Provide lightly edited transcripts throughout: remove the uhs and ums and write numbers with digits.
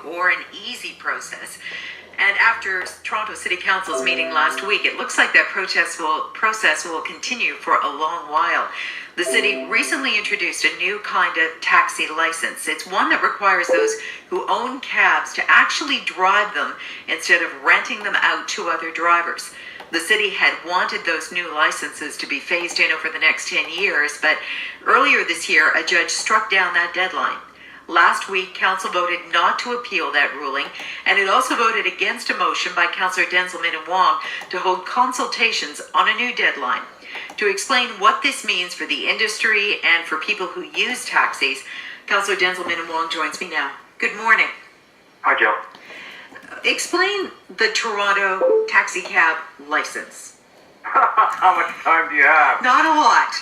or an easy process. And after Toronto City Council's meeting last week, it looks like that process will continue for a long while. The city recently introduced a new kind of taxi license. It's one that requires those who own cabs to actually drive them instead of renting them out to other drivers. The city had wanted those new licenses to be phased in over the next 10 years, but earlier this year, a judge struck down that deadline. Last week, Council voted not to appeal that ruling, and it also voted against a motion by Councillor Denzil to hold consultations on a new deadline. To explain what this means for the industry and for people who use taxis, Councillor Denzil joins me now. Good morning. Hi, Joe. Explain the Toronto taxi cab license. How much time do you have? Not a lot.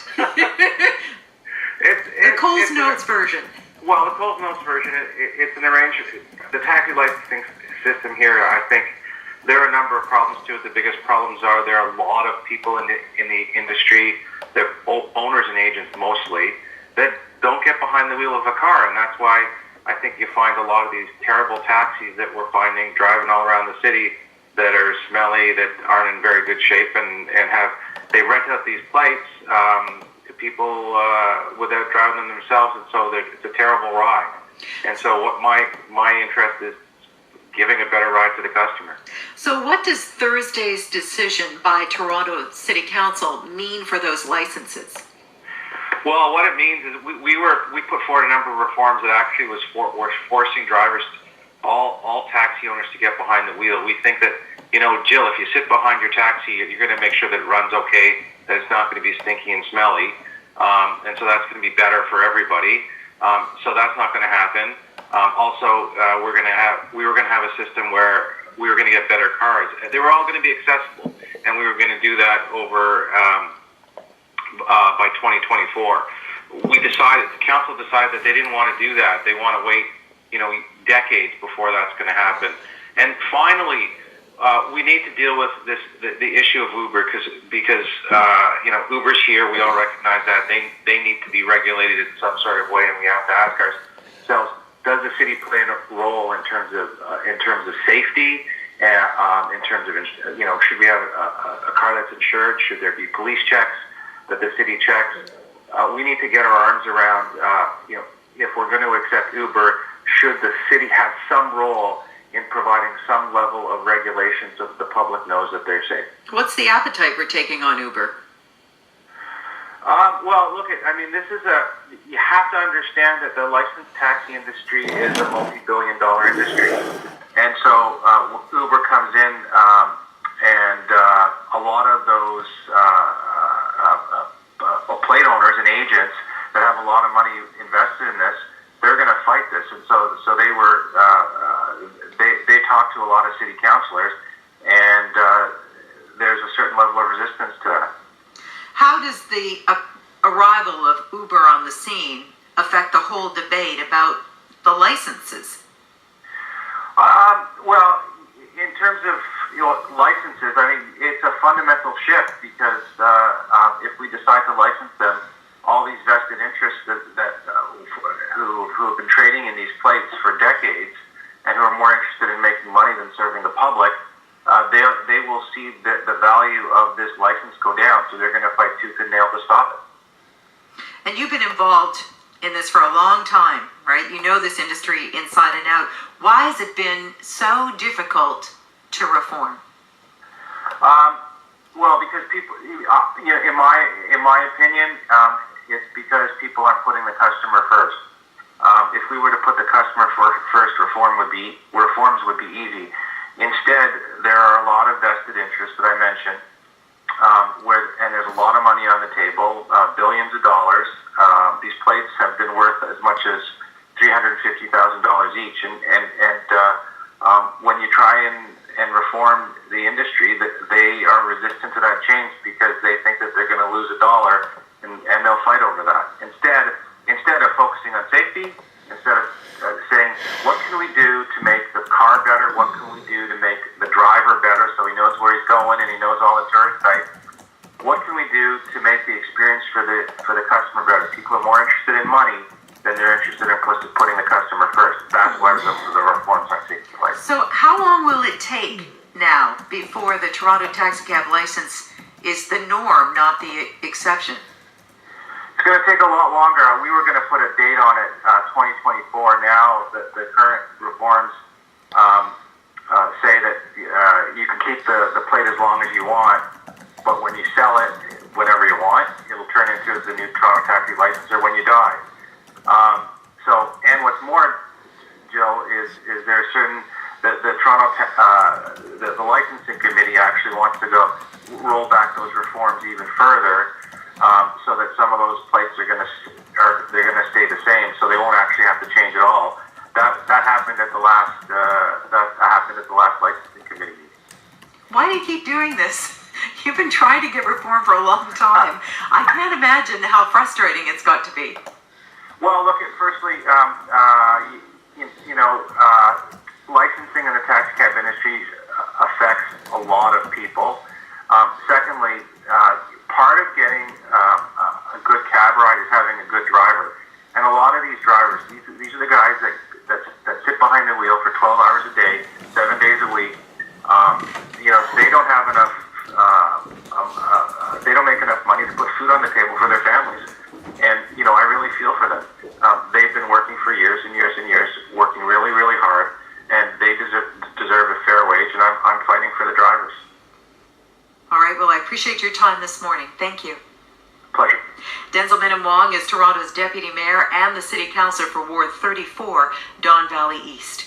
The Coles Notes version. Well, the Coles Notes version, it's an arrangement. The taxi licensing system here, I think there are a number of problems to it. The biggest problems are there are a lot of people in the industry, they're owners and agents mostly, that don't get behind the wheel of a car, and that's why I think you find a lot of these terrible taxis that we're finding driving all around the city that are smelly, that aren't in very good shape, and they rent out these plates to people without driving them themselves, and so it's a terrible ride. And so what my interest is giving a better ride to the customer. So what does Thursday's decision by Toronto City Council mean for those licenses? Well, what it means is we put forward a number of reforms that actually was forcing drivers, all taxi owners, to get behind the wheel. We think that, Jill, if you sit behind your taxi, you're going to make sure that it runs okay, that it's not going to be stinky and smelly, and so that's going to be better for everybody. So that's not going to happen. Also, we were going to have a system where we were going to get better cars. They were all going to be accessible, and we were going to do that over by 2024. The council decided that they didn't want to do that. They want to wait, decades before that's going to happen. And finally, we need to deal with the issue of Uber because Uber's here. We all recognize that they need to be regulated in some sort of way, and we have to ask ourselves: does the city play a role in terms of safety? In terms of should we have a car that's insured? Should there be police checks that the city checks? We need to get our arms around, if we're going to accept Uber, should the city have some role in providing some level of regulation so that the public knows that they're safe? What's the appetite we're taking on Uber? Well, you have to understand that the licensed taxi industry is a multi-billion-dollar industry. And so Uber comes in, and a lot of those plate owners and agents that have a lot of money invested in this, they're going to fight this. And so they were, they talked to a lot of city councillors, and there's a certain level of resistance to that. How does the arrival of Uber on the scene affect the whole debate about the licenses? Well, in terms of licenses, it's a fundamental shift because if we decide to license them, all these vested interests who have been trading in these plates for decades and who are more interested in making money than serving the public, they will see the value of this license go down, so they're going to fight tooth and nail to stop it. And you've been involved in this for a long time, right? You know this industry inside and out. Why has it been so difficult to reform? Well, because people, in my opinion, it's because people aren't putting the customer first. If we were to put the customer first, reforms would be easy. Instead, there are a lot of vested interests that I mentioned, and there's a lot of money on the table, billions of dollars. These plates have been worth as much as $350,000 each, and when you try and reform the industry, that they are resistant to that change because they think that they're going to lose $1, and they'll fight over that. Instead of focusing on safety, instead of saying, what can we do to make the car better? What can we do to make the driver better so he knows where he's going and he knows all the tourist sites? What can we do to make the experience for the customer better? People are more interested in money than they're interested in putting the customer first. That's why the reforms are safety license. So how long will it take now before the Toronto taxi cab license is the norm, not the exception? It's going to take a lot longer. We were going to put a date on it, 2024. Now the current reforms say that you can keep the plate as long as you want, but when you sell it, whenever you want, it'll turn into the new Toronto taxi license or when you die. And what's more, Jill, is there are certain the Toronto the licensing committee actually wants to roll back those reforms even further, so that some of those plates are going to stay the same, so they won't actually have to change at all. That happened at the last licensing committee meeting. Why do you keep doing this? You've been trying to get reform for a long time. I can't imagine how frustrating it's got to be. Well, look, firstly, licensing in the taxi cab industry affects a lot of people. Secondly, part of getting a good cab ride is having a good driver. And a lot of these drivers, these are the guys that sit behind the wheel for 12 hours a day, 7 days a week. They don't have enough, they don't make enough money to put food on the table for their families. And, I really feel for them. They've been working for years and years and years, working really, really hard, and they deserve a fair wage, and I'm fighting for the drivers. All right, well, I appreciate your time this morning. Thank you. Pleasure. Denzil Wong is Toronto's Deputy Mayor and the City Councillor for Ward 34, Don Valley East.